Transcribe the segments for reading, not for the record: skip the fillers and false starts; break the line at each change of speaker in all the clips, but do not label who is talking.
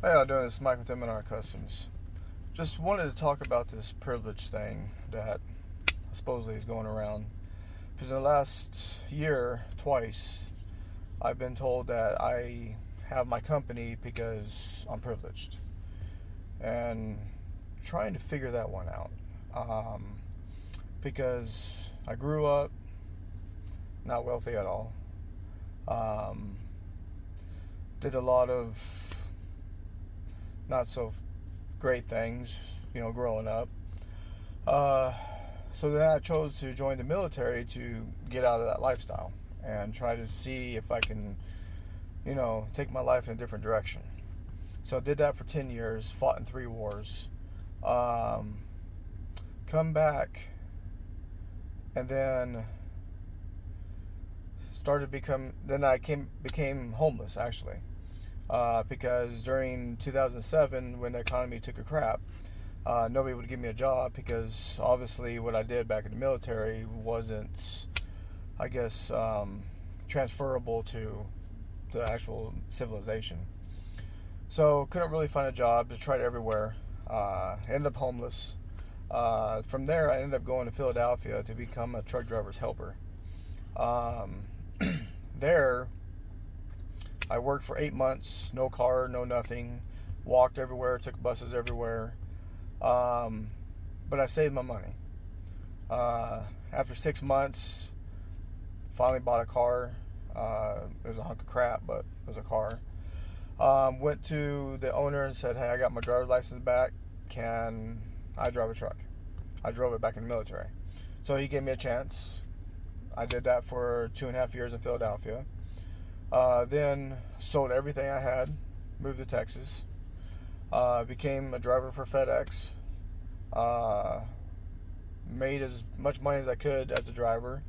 How y'all doing? It's Mike with M&R Customs. Just wanted to talk about this privilege thing that supposedly is going around. Because in the last year, twice, I've been told that I have my company because I'm privileged. And trying to figure that one out. Because I grew up not wealthy at all. Did a lot of not so great things, growing up. Uh, so then I chose to join the military to get out of that lifestyle and try to see if I can, take my life in a different direction. So I did that for 10 years, fought in 3 wars, um, come back, and then became homeless actually. Because during 2007, when the economy took a crap, nobody would give me a job because obviously what I did back in the military wasn't, I guess, transferable to the actual civilization. So couldn't really find a job. Just tried everywhere. Ended up homeless. From there, I ended up going to Philadelphia to become a truck driver's helper. Um, there, I worked for 8 months, no car, no nothing, walked everywhere, took buses everywhere, but I saved my money. After 6 months, finally bought a car. It was a hunk of crap, but it was a car. Went to the owner and said, "Hey, I got my driver's license back. Can I drive a truck?" I drove it back in the military. So he gave me a chance. I did that for 2.5 years in Philadelphia. Then sold everything I had, moved to Texas, became a driver for FedEx, uh, made as much money as I could as a driver,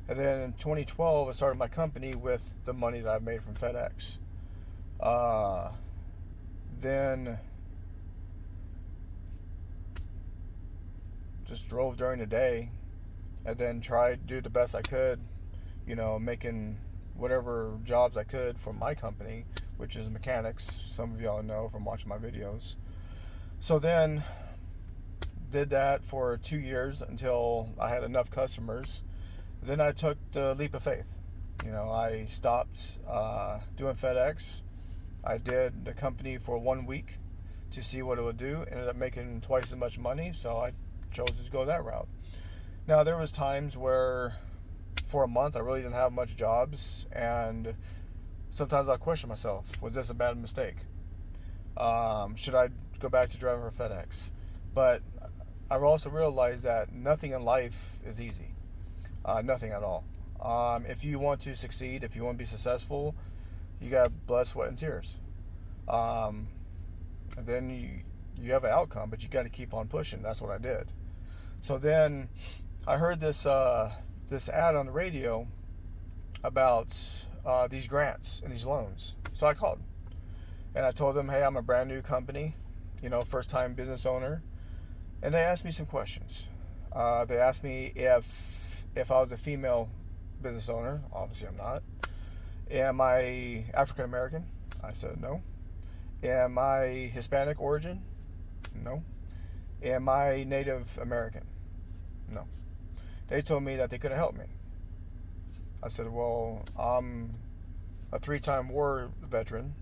and then in 2012 I started my company with the money that I made from FedEx. Then just drove during the day, and then tried to do the best I could, making whatever jobs I could for my company, which is mechanics. Some of y'all know from watching my videos. So then did that for 2 years until I had enough customers. Then I took the leap of faith. I stopped doing FedEx. I did the company for 1 week to see what it would do. Ended up making twice as much money, so I chose to go that route. Now there was times where for a month I really didn't have much jobs, and sometimes I question myself, was this a bad mistake? Should I go back to driving for FedEx? But I also realized that nothing in life is easy. Nothing at all. If you want to succeed, if you want to be successful, you got blood, sweat, and tears. And then you have an outcome, but you got to keep on pushing. That's what I did. So then I heard this ad on the radio about these grants and these loans. So I called and I told them, "Hey, I'm a brand new company, first time business owner," and they asked me some questions. They asked me if I was a female business owner. Obviously, I'm not. Am I African American? I said no. Am I Hispanic origin? No. Am I Native American? No. They told me that they couldn't help me. I said, "Well, I'm a 3-time war veteran,"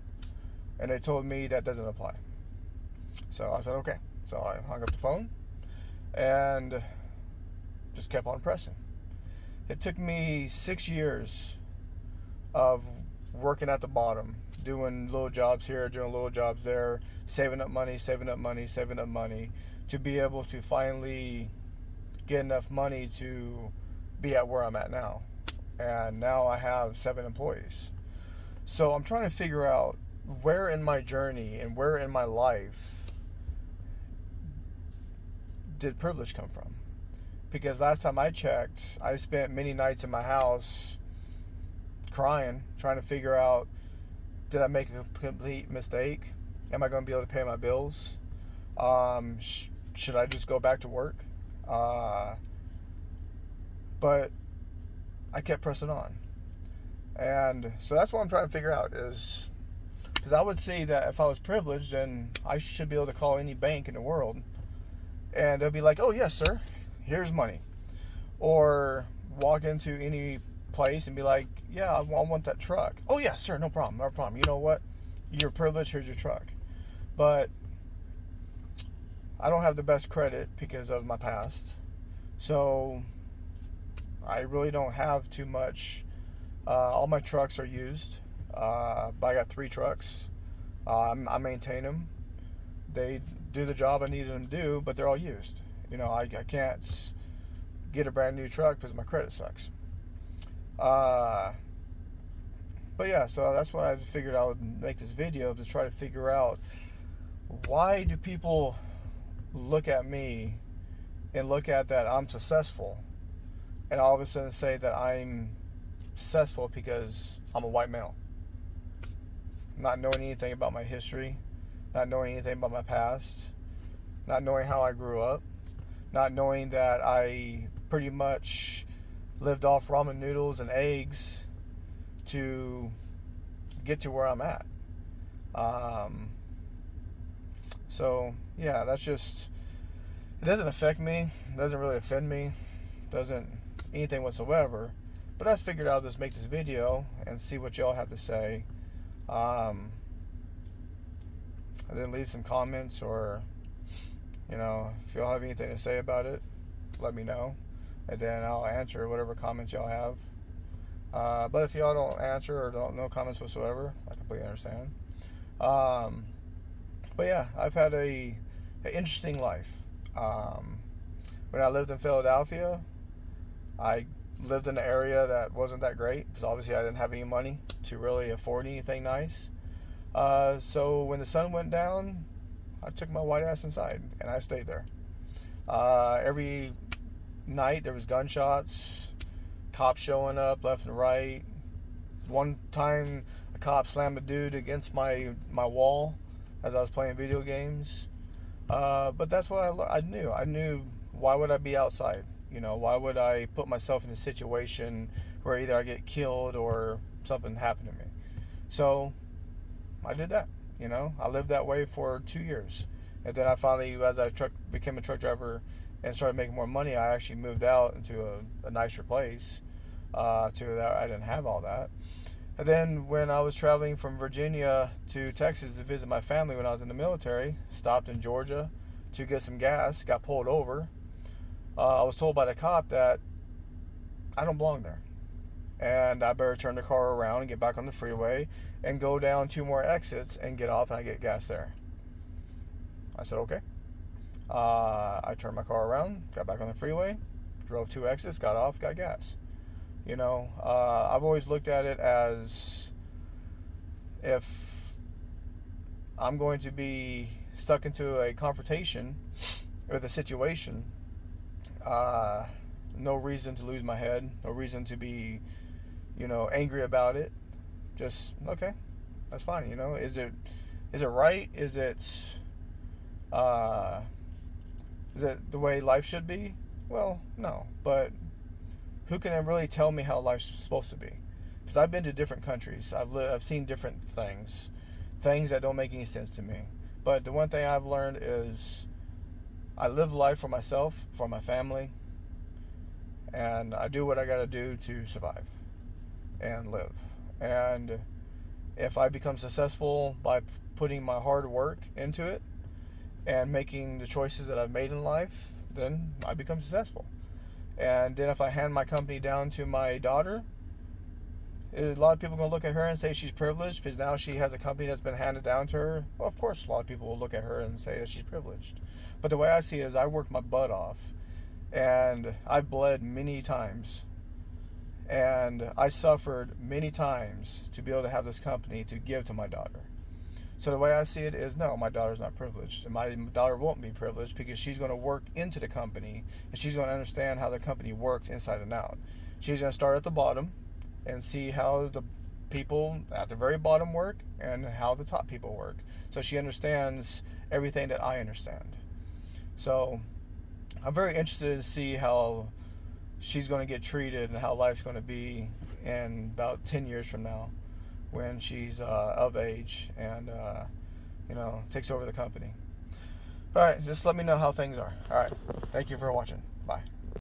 and they told me that doesn't apply. So I said, "Okay." So I hung up the phone and just kept on pressing. It took me 6 years of working at the bottom, doing little jobs here, doing little jobs there, saving up money, to be able to finally get enough money to be at where I'm at now. And now I have 7 employees. So I'm trying to figure out where in my journey and where in my life did privilege come from. Because last time I checked, I spent many nights in my house crying, trying to figure out, did I make a complete mistake? Am I going to be able to pay my bills? Should I just go back to work? But I kept pressing on. And so that's what I'm trying to figure out is Because I would say that if I was privileged, then I should be able to call any bank in the world, and they'll be like, "Oh yes, sir, here's money," or walk into any place and be like, "Yeah, I want that truck." "Oh yeah, sir, no problem, no problem. You know what? You're privileged. Here's your truck." But I don't have the best credit because of my past, so I really don't have too much. All my trucks are used. But I got 3 trucks. I maintain them. They do the job I needed them to do, but they're all used. I can't get a brand new truck because my credit sucks. Uh, but yeah, so that's why I figured I would make this video, to try to figure out, why do people look at me and look at that I'm successful, and all of a sudden say that I'm successful because I'm a white male, not knowing anything about my history, not knowing anything about my past, not knowing how I grew up, not knowing that I pretty much lived off ramen noodles and eggs to get to where I'm at. So yeah, that's just, it doesn't affect me, it doesn't really offend me, doesn't anything whatsoever. But I figured I'll just make this video and see what y'all have to say. I didn't leave some comments, or if y'all have anything to say about it, let me know, and then I'll answer whatever comments y'all have. But if y'all don't answer or don't no comments whatsoever, I completely understand. But yeah, I've had an interesting life. When I lived in Philadelphia, I lived in an area that wasn't that great, because obviously I didn't have any money to really afford anything nice. So when the sun went down, I took my white ass inside and I stayed there. Every night there was gunshots, cops showing up left and right. One time a cop slammed a dude against my wall as I was playing video games. But that's what I knew. I knew, why would I be outside? Why would I put myself in a situation where either I get killed or something happened to me? So I did that. I lived that way for 2 years. And then I finally, as I became a truck driver and started making more money, I actually moved out into a nicer place, to that I didn't have all that. And then when I was traveling from Virginia to Texas to visit my family when I was in the military, stopped in Georgia to get some gas, got pulled over. I was told by the cop that I don't belong there, and I better turn the car around and get back on the freeway and go down 2 more exits and get off, and I get gas there. I said, okay. I turned my car around, got back on the freeway, drove 2 exits, got off, got gas. I've always looked at it as, if I'm going to be stuck into a confrontation with a situation, no reason to lose my head, no reason to be, angry about it. Just, okay, that's fine. Is it right? Is it the way life should be? Well, no, but who can really tell me how life's supposed to be? Because I've been to different countries. I've seen different things that don't make any sense to me. But the one thing I've learned is, I live life for myself, for my family, and I do what I got to do to survive and live. And if I become successful by putting my hard work into it and making the choices that I've made in life, then I become successful. And then if I hand my company down to my daughter, a lot of people are going to look at her and say she's privileged because now she has a company that's been handed down to her. Well, of course, a lot of people will look at her and say that she's privileged. But the way I see it is, I worked my butt off, and I've bled many times, and I suffered many times to be able to have this company to give to my daughter. So the way I see it is, no, my daughter's not privileged. And my daughter won't be privileged because she's going to work into the company, and she's going to understand how the company works inside and out. She's going to start at the bottom and see how the people at the very bottom work and how the top people work. So she understands everything that I understand. So I'm very interested to see how she's going to get treated and how life's going to be in about 10 years from now. when she's of age and takes over the company. All right, just let me know how things are. All right, thank you for watching. Bye.